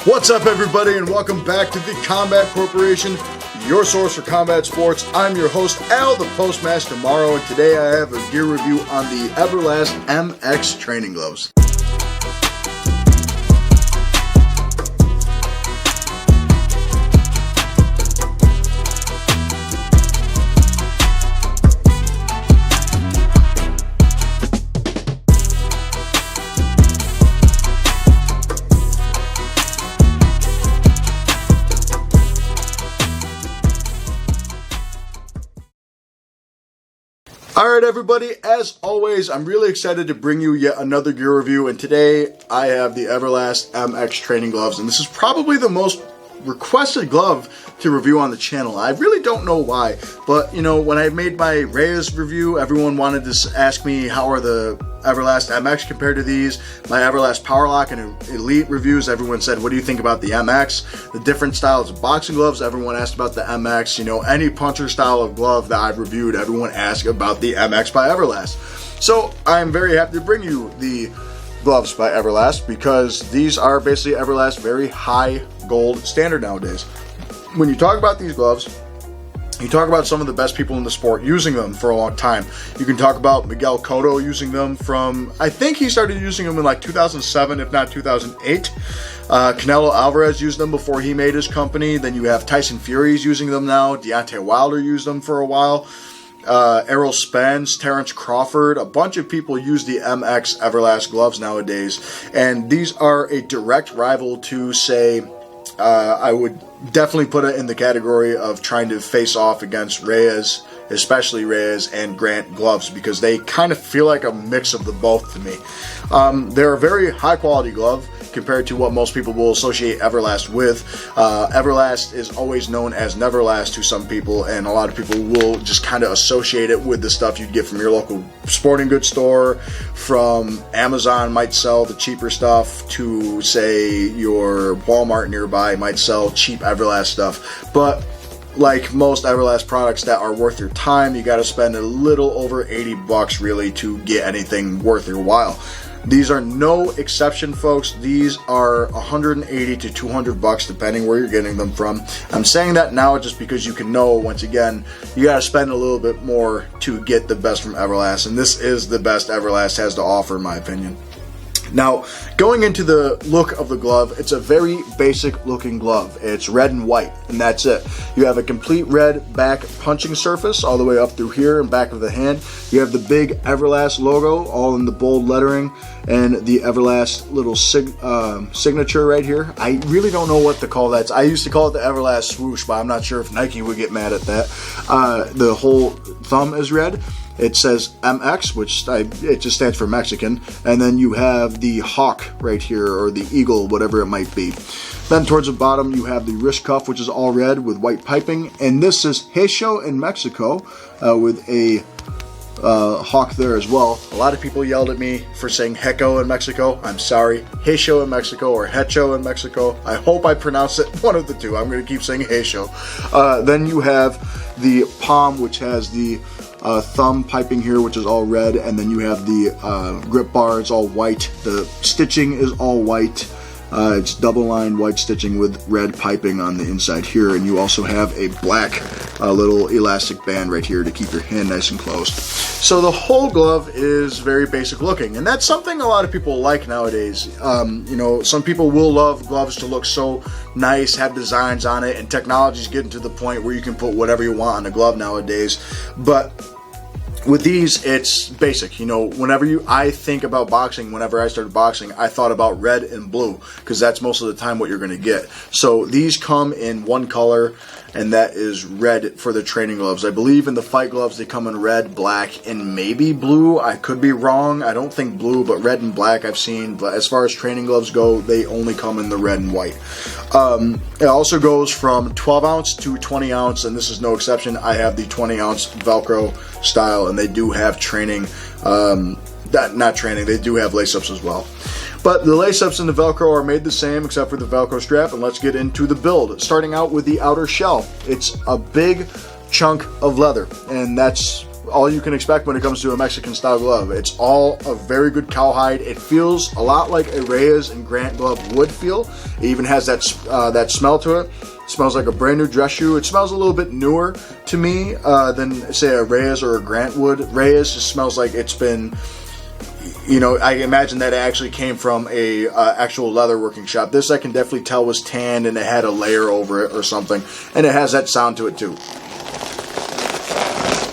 What's up, everybody, and welcome back to the Combat Corporation, your source for combat sports. I'm your host, Al, the Postmaster Morrow, and today I have a gear review on the Everlast MX training gloves. Alright everybody, as always, I'm really excited to bring you yet another gear review, and today I have the Everlast MX training gloves, and this is probably the most requested glove to review on the channel. I really don't know why, but you know, when I made my Reyes review, everyone wanted to ask me how are the Everlast MX compared to these. My Everlast Powerlock and Elite reviews, everyone said, what do you think about the MX? The different styles of boxing gloves, everyone asked about the MX. You know, any puncher style of glove that I've reviewed, everyone asked about the MX by Everlast. So I'm very happy to bring you the gloves by Everlast because these are basically Everlast very high gold standard nowadays. When you talk about these gloves, you talk about some of the best people in the sport using them for a long time. You can talk about Miguel Cotto using them from, I think he started using them in like 2007, if not 2008. Canelo Alvarez used them before he made his company. Then you have Tyson Fury's using them now. Deontay Wilder used them for a while. Errol Spence, Terrence Crawford, a bunch of people use the MX Everlast gloves nowadays. And these are a direct rival to, say, I would definitely put it in the category of trying to face off against Reyes, especially Reyes and Grant gloves, because they kind of feel like a mix of the both to me. They're a very high quality glove compared to what most people will associate Everlast with. Everlast is always known as Neverlast to some people, and a lot of people will just kind of associate it with the stuff you'd get from your local sporting goods store, from Amazon might sell the cheaper stuff, to say your Walmart nearby might sell cheap Everlast stuff. But like most Everlast products that are worth your time, you got to spend a little over 80 bucks really to get anything worth your while. These are no exception, folks. These are 180 to 200 bucks depending where you're getting them from. I'm saying that now just because you can know, once again, you got to spend a little bit more to get the best from Everlast, and this is the best Everlast has to offer in my opinion. Now, going into the look of the glove, it's a very basic looking glove. It's red and white, and that's it. You have a complete red back punching surface all the way up through here and back of the hand. You have the big Everlast logo all in the bold lettering, and the Everlast little signature right here. I really don't know what to call that. I used to call it the Everlast swoosh, but I'm not sure if Nike would get mad at that. The whole thumb is red. It says MX, which it just stands for Mexican, and then you have the hawk right here, or the eagle, whatever it might be. Then towards the bottom you have the wrist cuff, which is all red with white piping, and this is Hecho in Mexico, with a hawk there as well. A lot of people yelled at me for saying Hecho in Mexico. I'm sorry, Hecho in Mexico or Hecho in Mexico. I hope I pronounced it one of the two. I'm going to keep saying Hecho. Then you have the palm, which has the thumb piping here, which is all red, and then you have the grip bar. It's all white. The stitching is all white. It's double line white stitching with red piping on the inside here, and you also have a black little elastic band right here to keep your hand nice and closed. So the whole glove is very basic looking, and that's something a lot of people like nowadays. You know, some people will love gloves to look so nice, have designs on it, and technology's getting to the point where you can put whatever you want on a glove nowadays. But with these, it's basic. You know, I think about boxing, whenever I started boxing, I thought about red and blue, because that's most of the time what you're going to get. So these come in one color, and that is red for the training gloves. I believe in the fight gloves they come in red, black, and maybe blue. I could be wrong. I don't think blue, but red and black I've seen. But as far as training gloves go, they only come in the red and white. It also goes from 12 ounce to 20 ounce, and this is no exception. I have the 20 ounce Velcro style, and they do have training, they do have lace-ups as well. But the lace-ups and the Velcro are made the same except for the Velcro strap, and let's get into the build. Starting out with the outer shell. It's a big chunk of leather, and that's all you can expect when it comes to a Mexican style glove. It's all a very good cowhide. It feels a lot like a Reyes and Grant glove would feel. It even has that smell to it. It smells like a brand new dress shoe. It smells a little bit newer to me than say a Reyes or a Grant would. Reyes just smells like it's been, you know, I imagine that it actually came from a actual leather working shop. This I can definitely tell was tanned and it had a layer over it or something, and it has that sound to it too.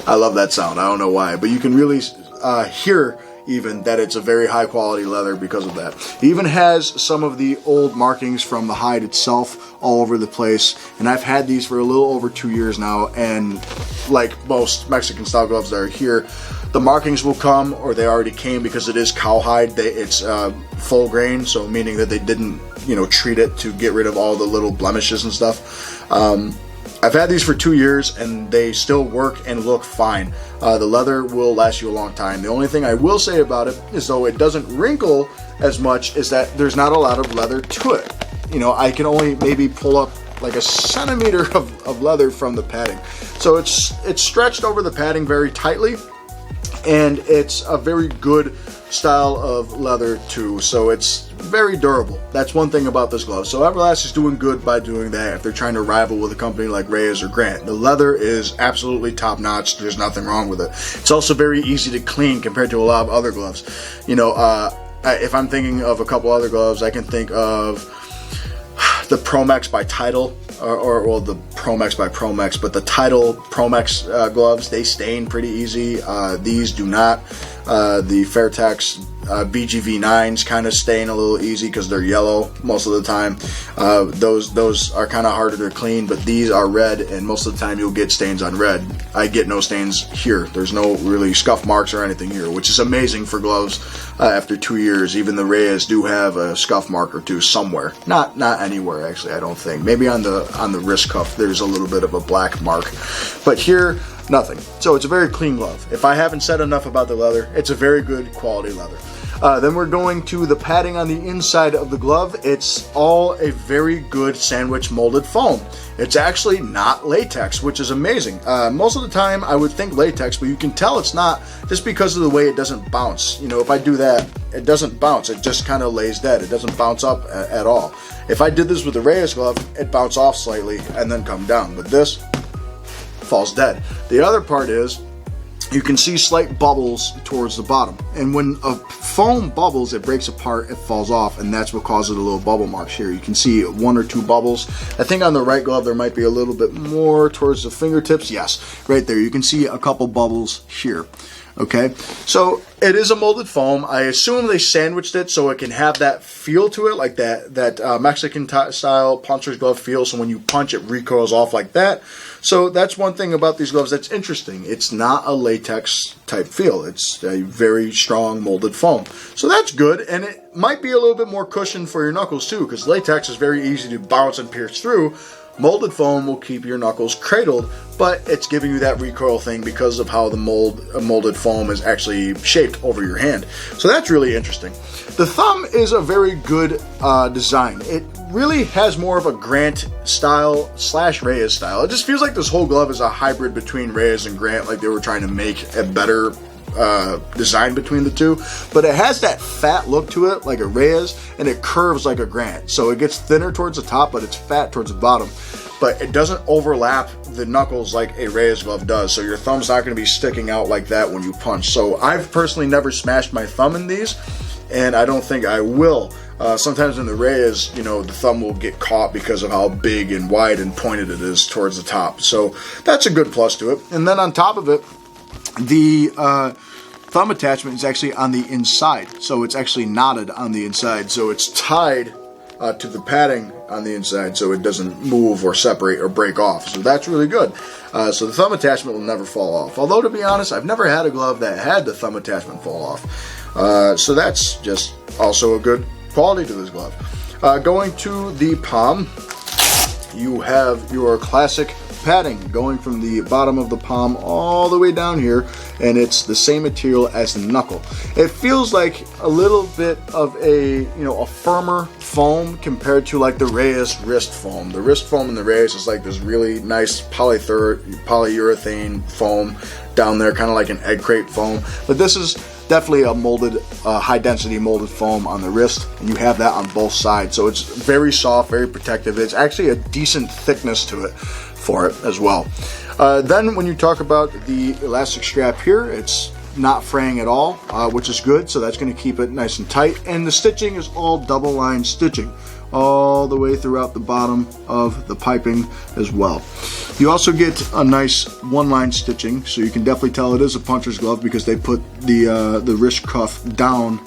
I love that sound. I don't know why, but you can really hear even that it's a very high quality leather because of that. It even has some of the old markings from the hide itself all over the place, and I've had these for a little over 2 years now, and like most Mexican style gloves that are here, the markings will come, or they already came, because it is cowhide. It's full grain, so meaning that they didn't, you know, treat it to get rid of all the little blemishes and stuff. I've had these for 2 years and they still work and look fine. The leather will last you a long time. The only thing I will say about it is, though it doesn't wrinkle as much, is that there's not a lot of leather to it. You know, I can only maybe pull up like a centimeter of leather from the padding. So it's stretched over the padding very tightly, and it's a very good style of leather too, so it's very durable. That's one thing about this glove. So Everlast is doing good by doing that if they're trying to rival with a company like Reyes or Grant. The leather is absolutely top notch. There's nothing wrong with it. It's also very easy to clean compared to a lot of other gloves. You know, if I'm thinking of a couple other gloves, I can think of the Promex by Tidal, or well, the Promex by Promex, but the Tidal Promex gloves, they stain pretty easy. These do not. The Fairtex BGV9s kind of stain a little easy because they're yellow most of the time. Those are kind of harder to clean, but these are red, and most of the time you'll get stains on red. I get no stains here. There's no really scuff marks or anything here, which is amazing for gloves after 2 years. Even the Reyes do have a scuff mark or two somewhere. Not anywhere, actually, I don't think. Maybe on the wrist cuff there's a little bit of a black mark, but here, nothing. So it's a very clean glove. If I haven't said enough about the leather, it's a very good quality leather. Then we're going to the padding on the inside of the glove. It's all a very good sandwich molded foam. It's actually not latex, which is amazing. Most of the time I would think latex, but you can tell it's not just because of the way it doesn't bounce. You know, if I do that, it doesn't bounce. It just kind of lays dead. It doesn't bounce up at all. If I did this with the Reyes glove, it bounce off slightly and then come down. But this falls dead. The other part is, you can see slight bubbles towards the bottom, and when a foam bubbles, it breaks apart, it falls off, and that's what causes the little bubble marks here. You can see 1 or 2 bubbles. I think on the right glove there might be a little bit more towards the fingertips. Yes, right there you can see a couple bubbles here. Okay, so it is a molded foam. I assume they sandwiched it so it can have that feel to it, like that Mexican style puncher's glove feel. So when you punch, it recoils off like that. So that's one thing about these gloves that's interesting. It's not a latex type feel. It's a very strong molded foam. So that's good, and it might be a little bit more cushion for your knuckles too, because latex is very easy to bounce and pierce through. Molded foam will keep your knuckles cradled, but it's giving you that recoil thing because of how the molded foam is actually shaped over your hand. So that's really interesting. The thumb is a very good design. It really has more of a Grant style / Reyes style. It just feels like this whole glove is a hybrid between Reyes and Grant, like they were trying to make a better design between the two, but it has that fat look to it like a Reyes, and it curves like a Grant. So it gets thinner towards the top, but it's fat towards the bottom. But it doesn't overlap the knuckles like a Reyes glove does, so your thumb's not going to be sticking out like that when you punch. So I've personally never smashed my thumb in these, and I don't think I will. Sometimes in the Reyes, you know, the thumb will get caught because of how big and wide and pointed it is towards the top. So that's a good plus to it. And then on top of it, the thumb attachment is actually on the inside, so it's actually knotted on the inside, so it's tied to the padding on the inside, so it doesn't move or separate or break off. So that's really good. So the thumb attachment will never fall off. Although, to be honest, I've never had a glove that had the thumb attachment fall off. So that's just also a good quality to this glove. Going to the palm, you have your classic padding going from the bottom of the palm all the way down here, and it's the same material as the knuckle. It feels like a little bit of a, a firmer foam compared to like the Reyes wrist foam. The wrist foam in the Reyes is like this really nice polyurethane foam down there, kind of like an egg crate foam. But this is definitely a molded, high density molded foam on the wrist, and you have that on both sides. So it's very soft, very protective. It's actually a decent thickness to it for it as well. Then when you talk about the elastic strap here, it's not fraying at all, which is good. So that's going to keep it nice and tight. And the stitching is all double line stitching all the way throughout the bottom of the piping as well. You also get a nice one-line stitching, so you can definitely tell it is a puncher's glove because they put the wrist cuff down.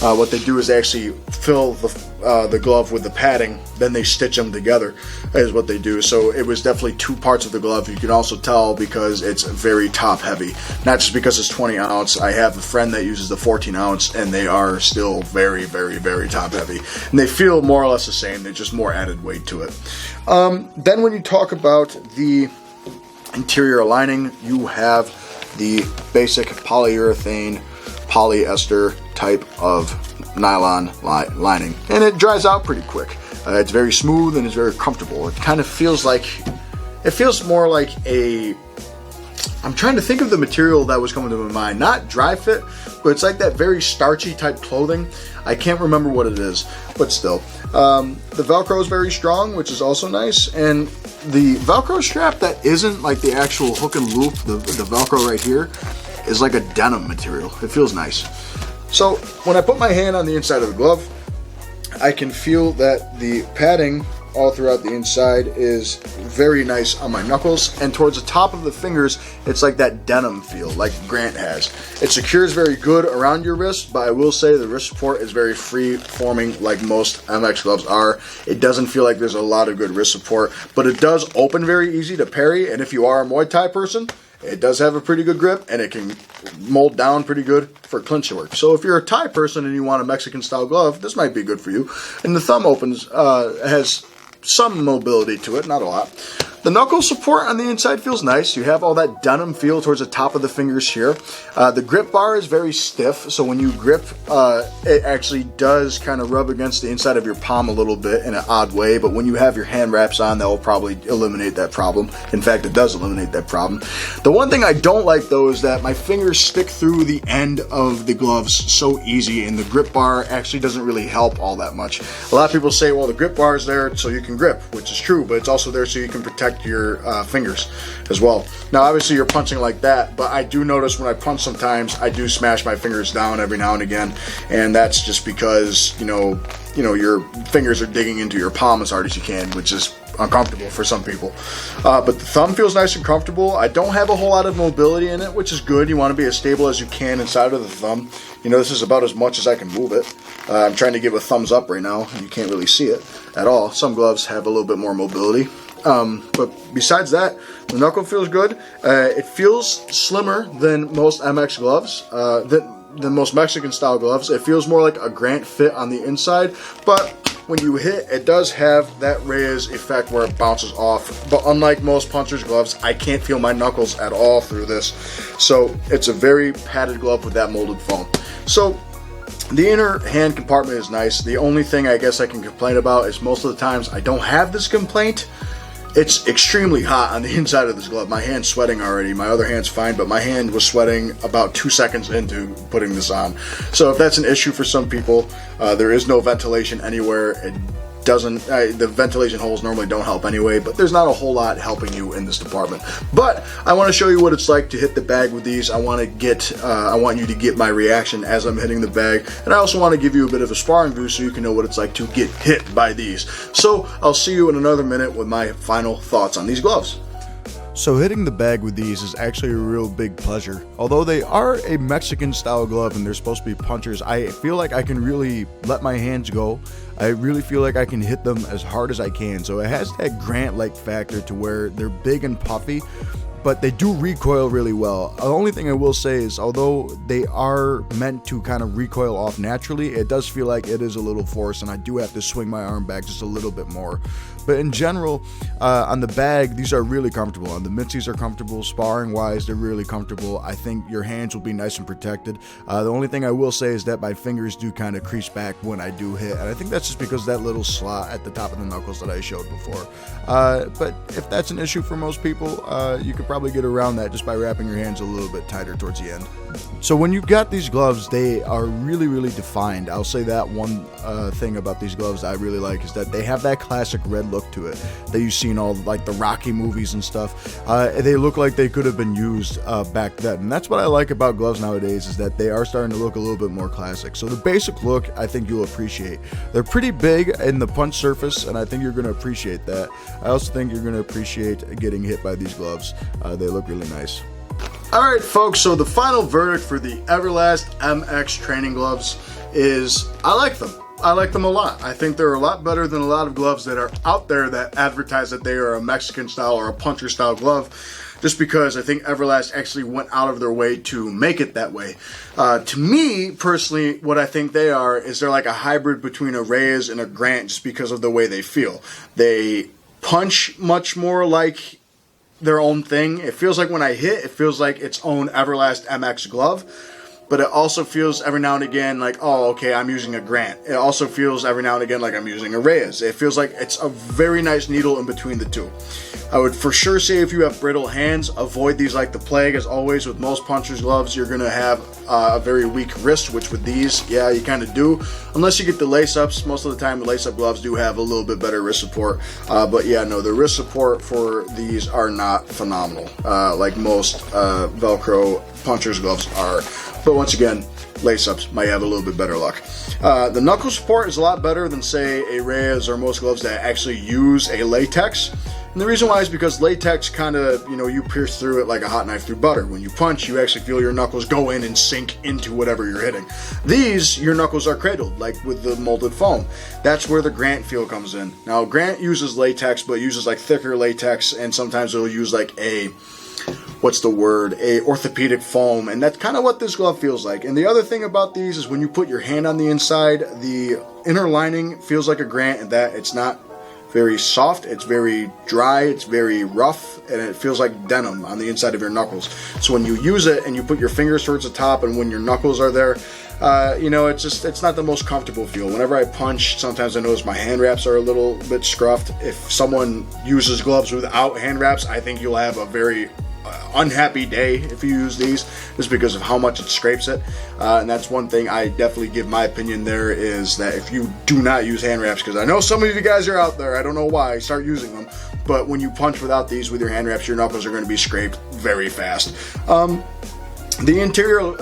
What they do is they actually fill the glove with the padding, then they stitch them together is what they do. So it was definitely two parts of the glove. You can also tell because it's very top heavy, not just because it's 20 ounce. I have a friend that uses the 14 ounce and they are still very, very, very top heavy, and they feel more or less the same. They're just more added weight to it. Then when you talk about the interior lining, you have the basic polyurethane polyester type of nylon lining, and it dries out pretty quick. It's very smooth and it's very comfortable. It kind of feels like, it feels more like a, I'm trying to think of the material that was coming to my mind, not dry fit, but it's like that very starchy type clothing. I can't remember what it is, but still. The Velcro is very strong, which is also nice, and the Velcro strap that isn't like the actual hook and loop, the Velcro right here, is like a denim material. It feels nice. So when I put my hand on the inside of the glove, I can feel that the padding all throughout the inside is very nice on my knuckles, and towards the top of the fingers, it's like that denim feel, like Grant has. It secures very good around your wrist, but I will say the wrist support is very free forming, like most MX gloves are. It doesn't feel like there's a lot of good wrist support, but it does open very easy to parry, and if you are a Muay Thai person, it does have a pretty good grip, and it can mold down pretty good for clinch work. So if you're a Thai person and you want a Mexican style glove, this might be good for you. And the thumb opens, has some mobility to it, not a lot. The knuckle support on the inside feels nice. You have all that denim feel towards the top of the fingers here. The grip bar is very stiff, so when you grip, it actually does kind of rub against the inside of your palm a little bit in an odd way, but when you have your hand wraps on, that will probably eliminate that problem. In fact, it does eliminate that problem. The one thing I don't like, though, is that my fingers stick through the end of the gloves so easy, and the grip bar actually doesn't really help all that much. A lot of people say, well, the grip bar is there so you can grip, which is true, but it's also there so you can protect your fingers as well. Now obviously you're punching like that, but I do notice when I punch sometimes I do smash my fingers down every now and again, and that's just because your fingers are digging into your palm as hard as you can, which is uncomfortable for some people. But the thumb feels nice and comfortable. I don't have a whole lot of mobility in it, which is good. You want to be as stable as you can inside of the thumb. This is about as much as I can move it. I'm trying to give a thumbs up right now, and you can't really see it at all. Some gloves have a little bit more mobility. But besides that, the knuckle feels good. It feels slimmer than most MX gloves, than most Mexican style gloves. It feels more like a Grant fit on the inside, but when you hit, it does have that Reyes effect where it bounces off. But unlike most puncher's gloves, I can't feel my knuckles at all through this. So it's a very padded glove with that molded foam. So the inner hand compartment is nice. The only thing I guess I can complain about is most of the times I don't have this complaint. It's extremely hot on the inside of this glove. My hand's sweating already. My other hand's fine, but my hand was sweating about 2 seconds into putting this on. So if that's an issue for some people, there is no ventilation anywhere. It doesn't, the ventilation holes normally don't help anyway, but there's not a whole lot helping you in this department. But I want to show you what it's like to hit the bag with these. I want you to get my reaction as I'm hitting the bag, and I also want to give you a bit of a sparring view so you can know what it's like to get hit by these. So I'll see you in another minute with my final thoughts on these gloves. So hitting the bag with these is actually a real big pleasure. Although they are a Mexican style glove and they're supposed to be punchers, I feel like I can really let my hands go. I really feel like I can hit them as hard as I can. So it has that Grant-like factor to where they're big and puffy, but they do recoil really well. The only thing I will say is, although they are meant to kind of recoil off naturally, it does feel like it is a little forced, and I do have to swing my arm back just a little bit more. But in general, on the bag, these are really comfortable. On the mitts, these are comfortable. Sparring wise, they're really comfortable. I think your hands will be nice and protected. The only thing I will say is that my fingers do kind of crease back when I do hit, and I think that's just because of that little slot at the top of the knuckles that I showed before. But if that's an issue for most people, you could probably get around that just by wrapping your hands a little bit tighter towards the end. So when you've got these gloves, they are really, really defined. I'll say that one thing about these gloves I really like is that they have that classic red look to it that you see in all like the Rocky movies and stuff. They look like they could have been used back then, and that's what I like about gloves nowadays, is that they are starting to look a little bit more classic. So the basic look, I think you'll appreciate. They're pretty big in the punch surface, and I think you're going to appreciate that. I also think you're going to appreciate getting hit by these gloves. They look really nice. Alright folks, so the final verdict for the Everlast MX training gloves is I like them. I like them a lot. I think they're a lot better than a lot of gloves that are out there that advertise that they are a Mexican style or a puncher style glove, just because I think Everlast actually went out of their way to make it that way. To me, personally, what I think they are is they're like a hybrid between a Reyes and a Grant, just because of the way they feel. They punch much more like their own thing. It feels like when I hit, it feels like its own Everlast MX glove, but it also feels every now and again like, oh, okay, I'm using a Grant. It also feels every now and again like I'm using a Reyes. It feels like it's a very nice needle in between the two. I would for sure say if you have brittle hands, avoid these like the plague. As always, with most puncher's gloves, you're going to have a very weak wrist, which with these, yeah, you kind of do. Unless you get the lace-ups. Most of the time, the lace-up gloves do have a little bit better wrist support. But yeah, no, the wrist support for these are not phenomenal, like most Velcro puncher's gloves are. But once again, lace-ups might have a little bit better luck. The knuckle support is a lot better than, say, a Reyes or most gloves that actually use a latex. And the reason why is because latex kind of, you pierce through it like a hot knife through butter. When you punch, you actually feel your knuckles go in and sink into whatever you're hitting. These, your knuckles are cradled, like with the molded foam. That's where the Grant feel comes in. Now, Grant uses latex, but uses like thicker latex, and sometimes it'll use like a orthopedic foam, and that's kind of what this glove feels like. And the other thing about these is when you put your hand on the inside, the inner lining feels like a Grant, and that it's not very soft, it's very dry, it's very rough, and it feels like denim on the inside of your knuckles. So when you use it and you put your fingers towards the top and when your knuckles are there, it's not the most comfortable feel. Whenever I punch, sometimes I notice my hand wraps are a little bit scruffed. If someone uses gloves without hand wraps, I think you'll have a very unhappy day if you use these, just because of how much it scrapes it. And that's one thing I definitely give my opinion there, is that if you do not use hand wraps, because I know some of you guys are out there, I don't know why, start using them, but when you punch without these with your hand wraps, your knuckles are going to be scraped very fast. The interior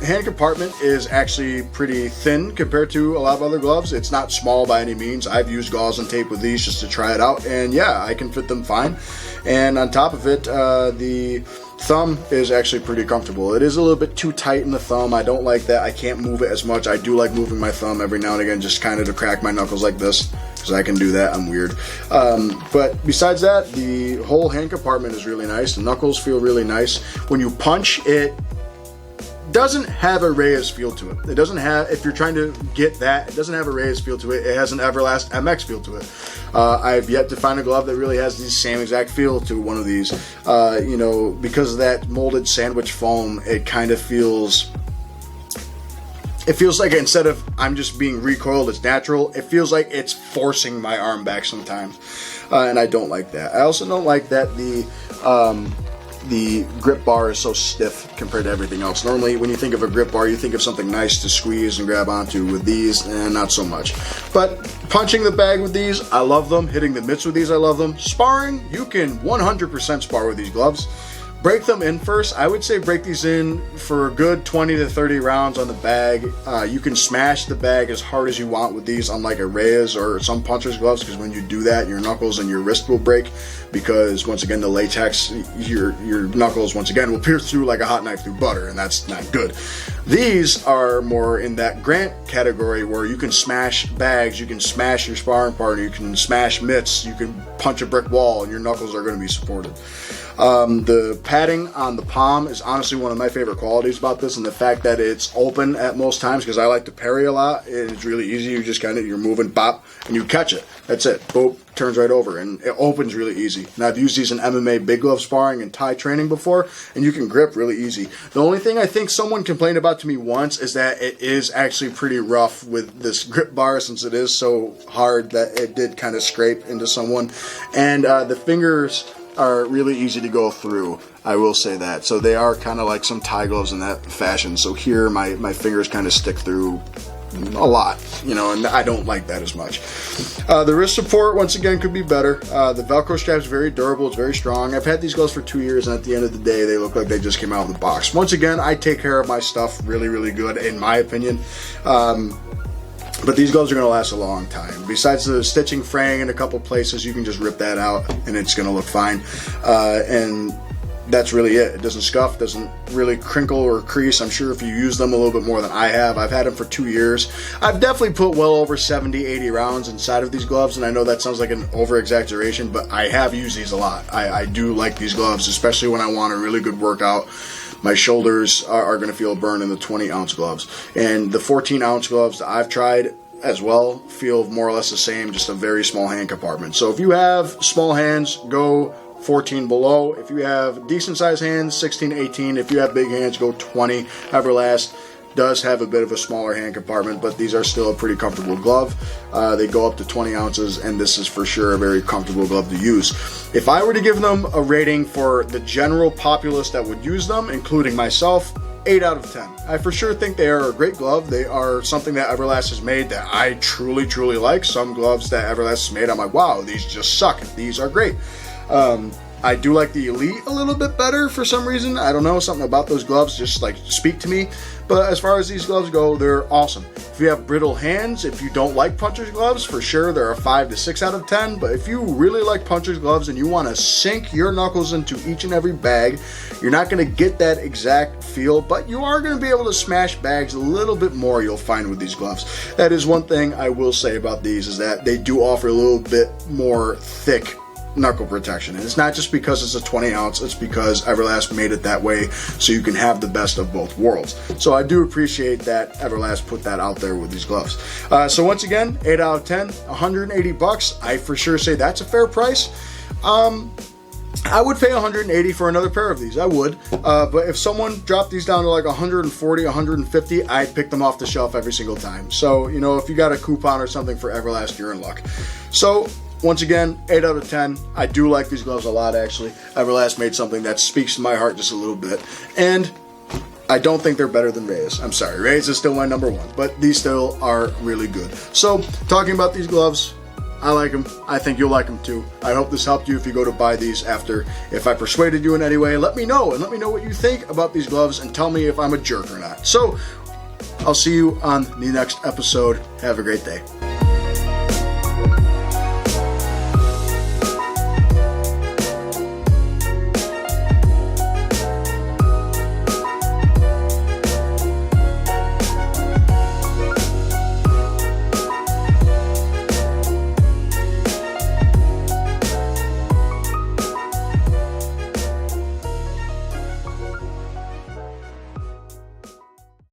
hand compartment is actually pretty thin compared to a lot of other gloves. It's not small by any means. I've used gauze and tape with these just to try it out, and yeah, I can fit them fine. And on top of it, the thumb is actually pretty comfortable. It is a little bit too tight in the thumb. I don't like that. I can't move it as much. I do like moving my thumb every now and again, just kind of to crack my knuckles like this, because I can do that. I'm weird. But besides that, the whole hand compartment is really nice. The knuckles feel really nice. When you punch, it doesn't have a Reyes feel to it. It doesn't have, if you're trying to get that, it doesn't have a Reyes feel to it. It has an Everlast MX feel to it. I've yet to find a glove that really has the same exact feel to one of these. Because of that molded sandwich foam, it kind of feels, it feels like instead of I'm just being recoiled, it's natural. It feels like it's forcing my arm back sometimes. And I don't like that. I also don't like that the grip bar is so stiff compared to everything else. Normally, when you think of a grip bar, you think of something nice to squeeze and grab onto. With these, not so much. But punching the bag with these, I love them. Hitting the mitts with these, I love them. Sparring, you can 100% spar with these gloves. break them in first. I would say break these in for a good 20 to 30 rounds on the bag. You can smash the bag as hard as you want with these, unlike a Reyes or some puncher's gloves, because when you do that, your knuckles and your wrist will break, because once again, the latex, your knuckles once again will pierce through like a hot knife through butter, and that's not good. These are more in that Grant category where you can smash bags, you can smash your sparring partner, you can smash mitts, you can punch a brick wall, and your knuckles are going to be supported. The padding on the palm is honestly one of my favorite qualities about this, and the fact that it's open at most times, because I like to parry a lot. It's really easy. You just you're moving, bop, and you catch it. That's it. Boop, turns right over, and it opens really easy. Now, I've used these in MMA big glove sparring and Thai training before, and you can grip really easy. The only thing I think someone complained about to me once is that it is actually pretty rough with this grip bar, since it is so hard that it did kind of scrape into someone, and the fingers are really easy to go through, I will say that. So they are kind of like some Thai gloves in that fashion. So here my fingers kind of stick through a lot, you know, and I don't like that as much. The wrist support, once again, could be better. The Velcro strap is very durable, it's very strong. I've had these gloves for 2 years, and at the end of the day, they look like they just came out of the box. Once again, I take care of my stuff really, really good, in my opinion. But these gloves are going to last a long time. Besides the stitching, fraying in a couple places, you can just rip that out and it's going to look fine. And that's really it. It doesn't scuff, doesn't really crinkle or crease. I'm sure if you use them a little bit more than I have. I've had them for 2 years. I've definitely put well over 70, 80 rounds inside of these gloves, and I know that sounds like an over-exaggeration, but I have used these a lot. I do like these gloves, especially when I want a really good workout. My shoulders are going to feel burn in the 20-ounce gloves. And the 14-ounce gloves that I've tried as well feel more or less the same, just a very small hand compartment. So if you have small hands, go 14 below. If you have decent sized hands, 16, 18. If you have big hands, go 20. Everlast does have a bit of a smaller hand compartment, but these are still a pretty comfortable glove. They go up to 20 ounces, and this is for sure a very comfortable glove to use. If I were to give them a rating for the general populace that would use them, including myself, 8 out of 10. I for sure think they are a great glove. They are something that Everlast has made that I truly, truly like. Some gloves that Everlast has made, I'm like, wow, these just suck. These are great. I do like the Elite a little bit better for some reason. I don't know, something about those gloves just like speak to me. But as far as these gloves go, they're awesome. If you have brittle hands, if you don't like puncher's gloves, for sure they're a 5 to 6 out of 10. But if you really like puncher's gloves and you want to sink your knuckles into each and every bag, you're not going to get that exact feel, but you are going to be able to smash bags a little bit more, you'll find, with these gloves. That is one thing I will say about these, is that they do offer a little bit more thick knuckle protection, and it's not just because it's a 20 ounce, it's because Everlast made it that way so you can have the best of both worlds. So I do appreciate that Everlast put that out there with these gloves. So once again, 8 out of 10, 180 bucks. I for sure say that's a fair price. I would pay 180 for another pair of these. I would. But if someone dropped these down to like 140, 150, I'd pick them off the shelf every single time. So, you know, if you got a coupon or something for Everlast, you're in luck. So once again, 8 out of 10. I do like these gloves a lot, actually. Everlast made something that speaks to my heart just a little bit. And I don't think they're better than Reyes. I'm sorry, Reyes is still my number one, but these still are really good. So, talking about these gloves, I like them. I think you'll like them too. I hope this helped you if you go to buy these after. If I persuaded you in any way, let me know, and let me know what you think about these gloves, and tell me if I'm a jerk or not. So, I'll see you on the next episode. Have a great day.